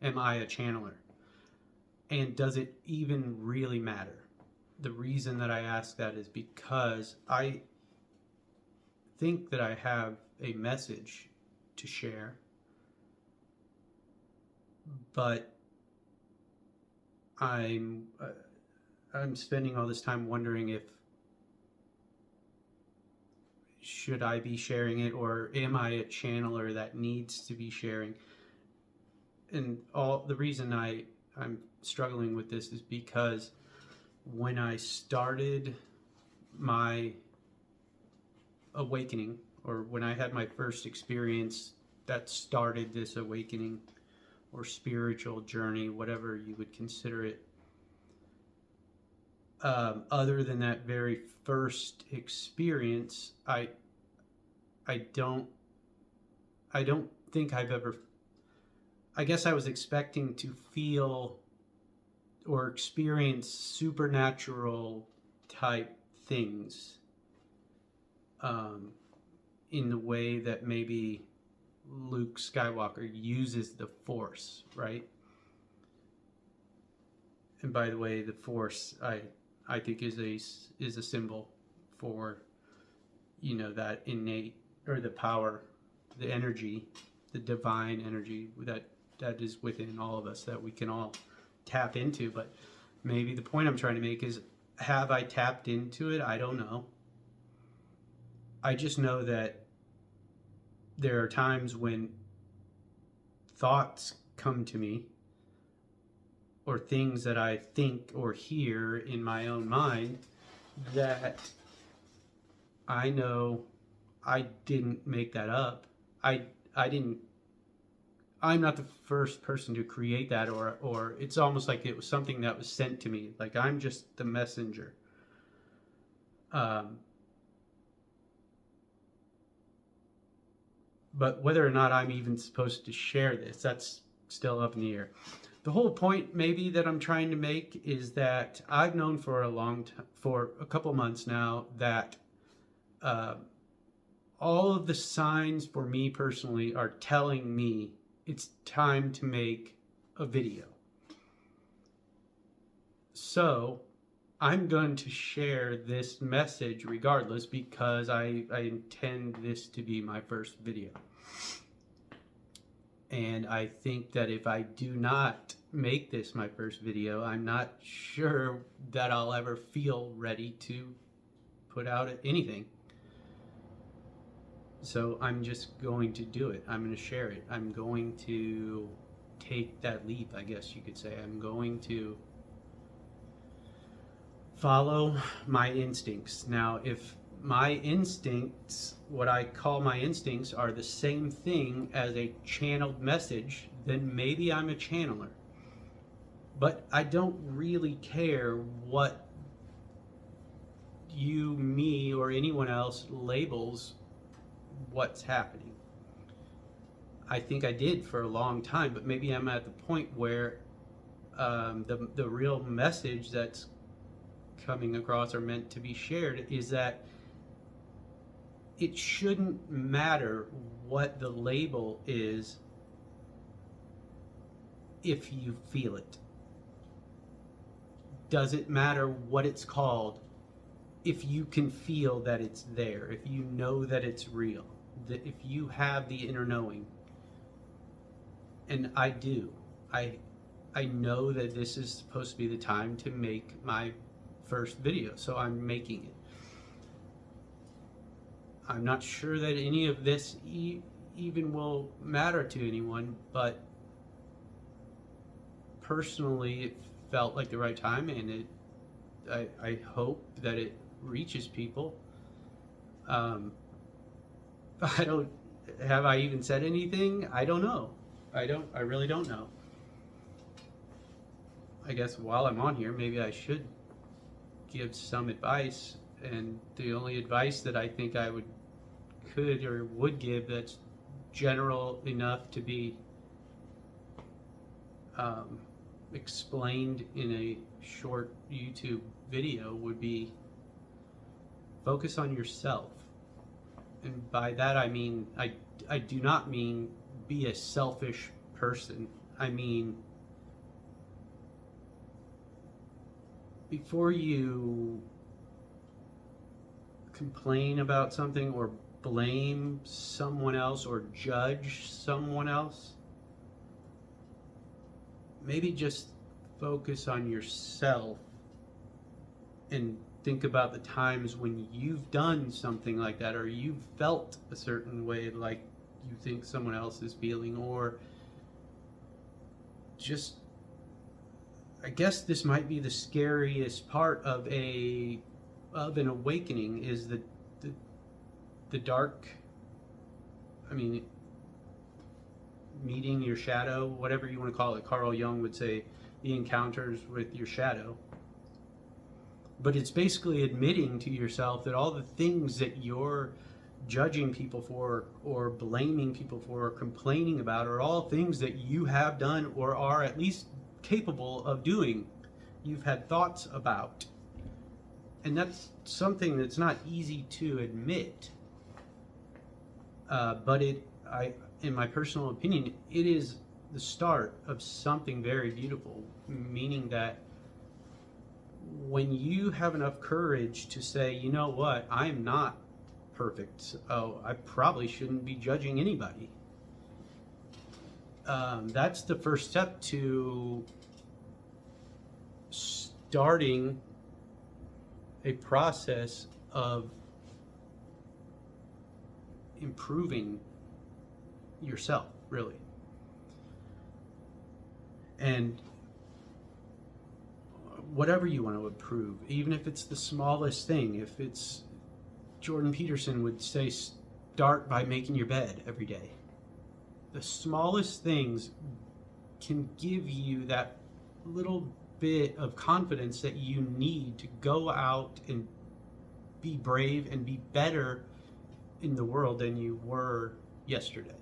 am I a channeler? And does it even really matter? The reason that I ask that is because I think that I have a message to share, but I'm spending all this time wondering if should I be sharing it, or am I a channeler that needs to be sharing? And all the reason I'm struggling with this is because when I started my awakening, or when I had my first experience that started this awakening or spiritual journey, whatever you would consider it, other than that very first experience, I don't think I've ever. I guess I was expecting to feel or experience supernatural type things, in the way that maybe Luke Skywalker uses the Force, right? And by the way, the Force, I think is a symbol for, that innate, or the power, the energy, the divine energy that is within all of us, that we can all tap into. But maybe the point I'm trying to make is, have I tapped into it? I don't know. I just know that there are times when thoughts come to me, or things that I think or hear in my own mind, that I know I didn't make that up. I didn't. I'm not the first person to create that, or it's almost like it was something that was sent to me. Like I'm just the messenger. But whether or not I'm even supposed to share this, that's still up in the air. The whole point maybe that I'm trying to make is that I've known for a long time, for a couple months now, that all of the signs for me personally are telling me it's time to make a video. So I'm going to share this message regardless, because I intend this to be my first video. And I think that if I do not make this my first video, I'm not sure that I'll ever feel ready to put out anything. So I'm just going to do it. I'm going to share it. I'm going to take that leap, I guess you could say. I'm going to follow my instincts. Now, if my instincts, what I call my instincts, are the same thing as a channeled message, then maybe I'm a channeler. But I don't really care what you, me, or anyone else labels what's happening. I think I did for a long time, but maybe I'm at the point where the real message that's coming across or meant to be shared is that it shouldn't matter what the label is if you feel it. Does it matter what it's called if you can feel that it's there, if you know that it's real, that if you have the inner knowing? And I do. I know that this is supposed to be the time to make my first video, so I'm making it. I'm not sure that any of this even will matter to anyone, but personally it felt like the right time, and I hope that it reaches people. I even said anything? I don't know. I really don't know. I guess while I'm on here, maybe I should give some advice, and the only advice that I think I could or would give that's general enough to be explained in a short YouTube video would be, focus on yourself. And by that I mean, I do not mean be a selfish person. I mean, before you complain about something or blame someone else or judge someone else, maybe just focus on yourself and think about the times when you've done something like that, or you've felt a certain way like you think someone else is feeling, or just, I guess this might be the scariest part of an awakening, is the dark, I mean, meeting your shadow, whatever you want to call it. Carl Jung would say the encounters with your shadow. But it's basically admitting to yourself that all the things that you're judging people for, or blaming people for, or complaining about, are all things that you have done or are at least capable of doing. You've had thoughts about. And that's something that's not easy to admit. But in my personal opinion, it is the start of something very beautiful, meaning that when you have enough courage to say, you know what, I am not perfect. Oh, I probably shouldn't be judging anybody. That's the first step to starting a process of improving yourself, really. And whatever you want to improve, even if it's the smallest thing, if it's, Jordan Peterson would say, start by making your bed every day. The smallest things can give you that little bit of confidence that you need to go out and be brave and be better in the world than you were yesterday.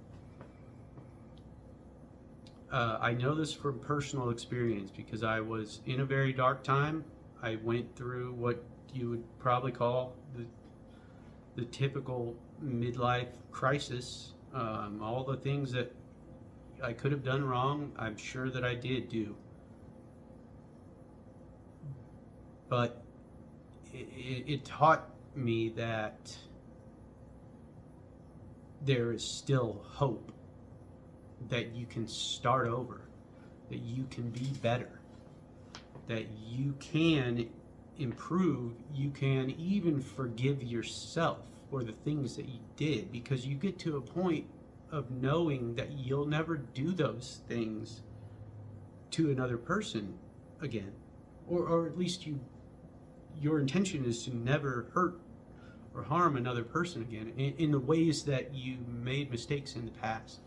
I know this from personal experience because I was in a very dark time. I went through what you would probably call the typical midlife crisis. All the things that I could have done wrong, I'm sure that I did do. But it taught me that there is still hope, that you can start over, that you can be better, that you can improve, you can even forgive yourself for the things that you did, because you get to a point of knowing that you'll never do those things to another person again, or at least your intention is to never hurt or harm another person again in the ways that you made mistakes in the past.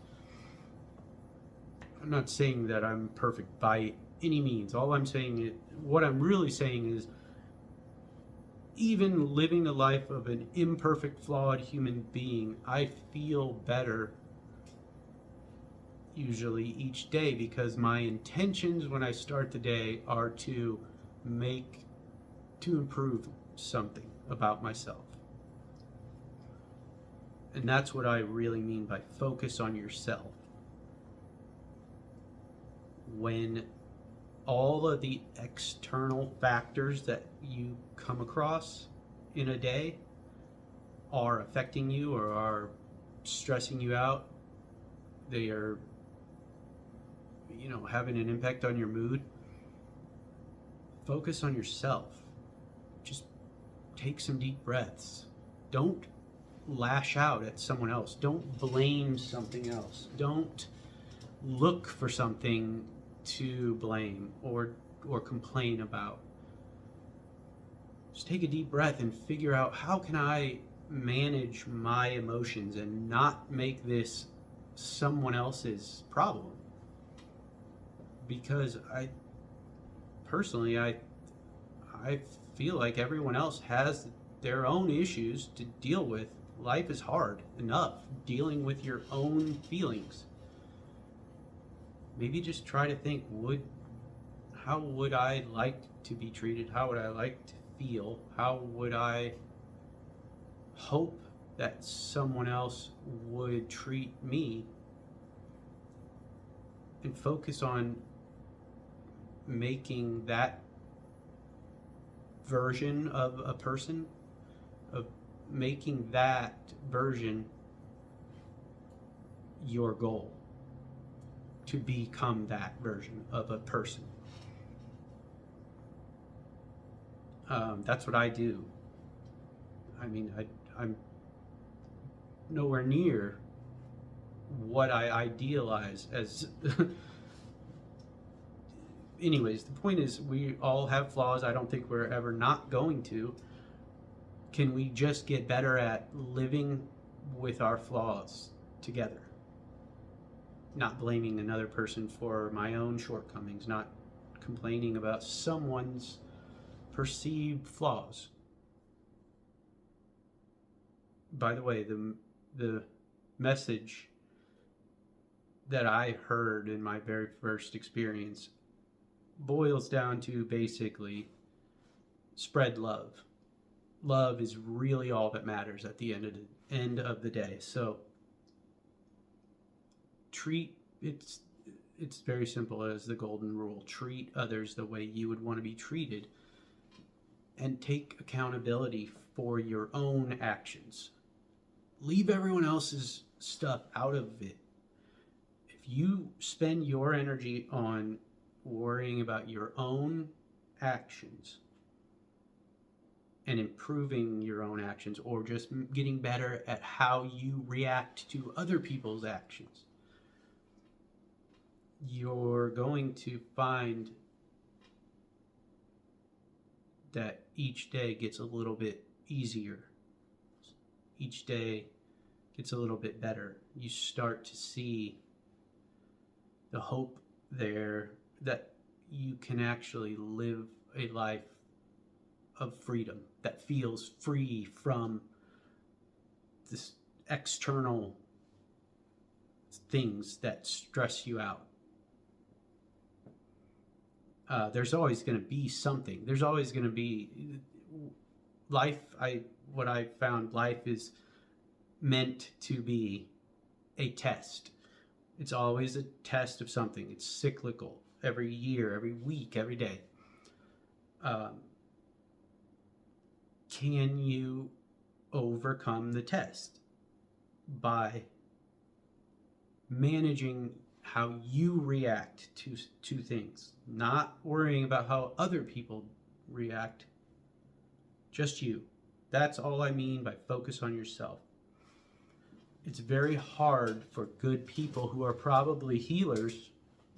I'm not saying that I'm perfect by any means. All I'm saying is, what I'm really saying is, even living the life of an imperfect, flawed human being, I feel better usually each day, because my intentions when I start the day are to improve something about myself. And that's what I really mean by focus on yourself. When all of the external factors that you come across in a day are affecting you or are stressing you out, they are, having an impact on your mood, focus on yourself. Just take some deep breaths. Don't lash out at someone else. Don't blame something else. Don't look for something to blame or complain about. Just take a deep breath and figure out, how can I manage my emotions and not make this someone else's problem? Because I feel like everyone else has their own issues to deal with. Life is hard enough dealing with your own feelings. Maybe just try to think, how would I like to be treated? How would I like to feel? How would I hope that someone else would treat me? and focus on making that version of a person, of making that version your goal, to become that version of a person. That's what I do. I mean, I'm nowhere near what I idealize as. Anyways, the point is, we all have flaws. I don't think we're ever not going to. Can we just get better at living with our flaws together? Not blaming another person for my own shortcomings, not complaining about someone's perceived flaws. By the way, the message that I heard in my very first experience boils down to basically spread love. Love is really all that matters at the end of the day. So it's very simple as the golden rule. Treat others the way you would want to be treated, and take accountability for your own actions. Leave everyone else's stuff out of it. If you spend your energy on worrying about your own actions and improving your own actions, or just getting better at how you react to other people's actions, you're going to find that each day gets a little bit easier. Each day gets a little bit better. You start to see the hope there that you can actually live a life of freedom that feels free from this external things that stress you out. There's always going to be something. There's always going to be life. What I found, life is meant to be a test. It's always a test of something. It's cyclical. Every year, every week, every day. Can you overcome the test by managing how you react to things, not worrying about how other people react, just you. That's all I mean by focus on yourself. It's very hard for good people who are probably healers,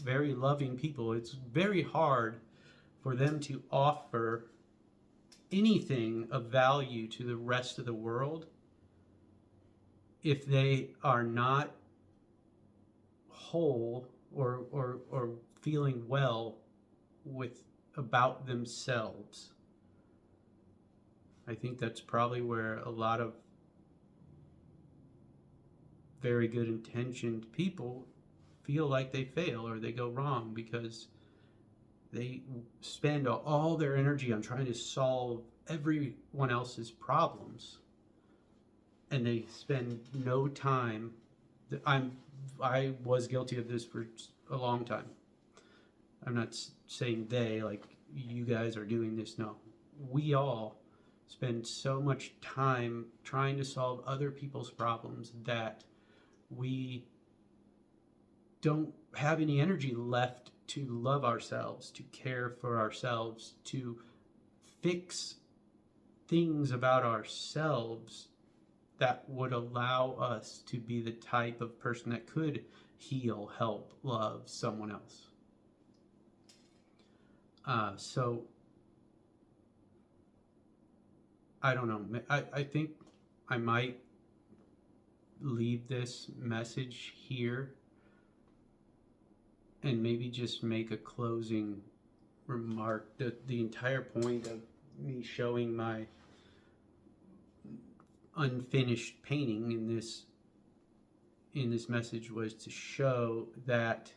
very loving people. It's very hard for them to offer anything of value to the rest of the world if they are not whole or feeling well with about themselves. I think that's probably where a lot of very good intentioned people feel like they fail or they go wrong, because they spend all their energy on trying to solve everyone else's problems, and they spend no time. I was guilty of this for a long time. I'm not saying they, like you guys are doing this. No, we all spend so much time trying to solve other people's problems that we don't have any energy left to love ourselves, to care for ourselves, to fix things about ourselves that would allow us to be the type of person that could heal, help, love someone else. So I don't know. I think I might leave this message here and maybe just make a closing remark. The entire point of me showing my unfinished painting in this message was to show that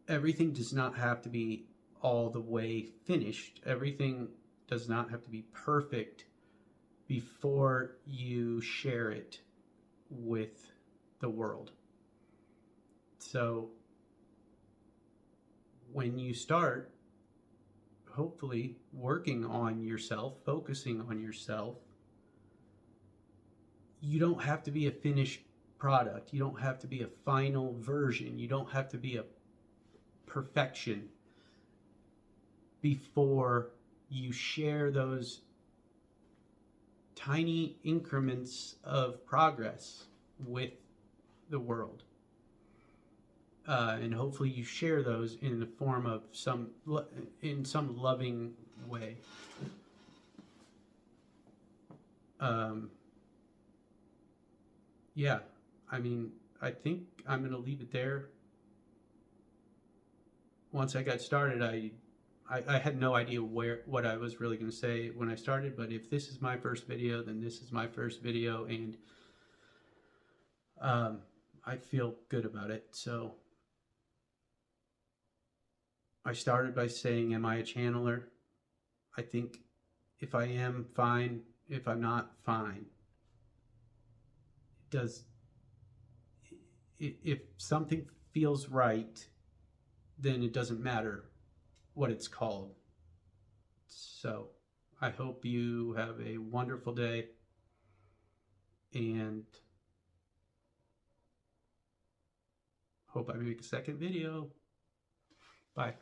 everything does not have to be all the way finished. Everything does not have to be perfect before you share it with the world. So when you start, hopefully, working on yourself, focusing on yourself, you don't have to be a finished product. You don't have to be a final version. You don't have to be a perfection before you share those tiny increments of progress with the world. And hopefully you share those in the form of some loving way. Yeah, I mean, I think I'm going to leave it there. Once I got started, I had no idea what I was really going to say when I started, but if this is my first video, then this is my first video, and I feel good about it. So I started by saying, am I a channeler? I think if I am, fine. If I'm not, fine. If something feels right, then it doesn't matter what it's called. So I hope you have a wonderful day, and hope I make a second video. Bye.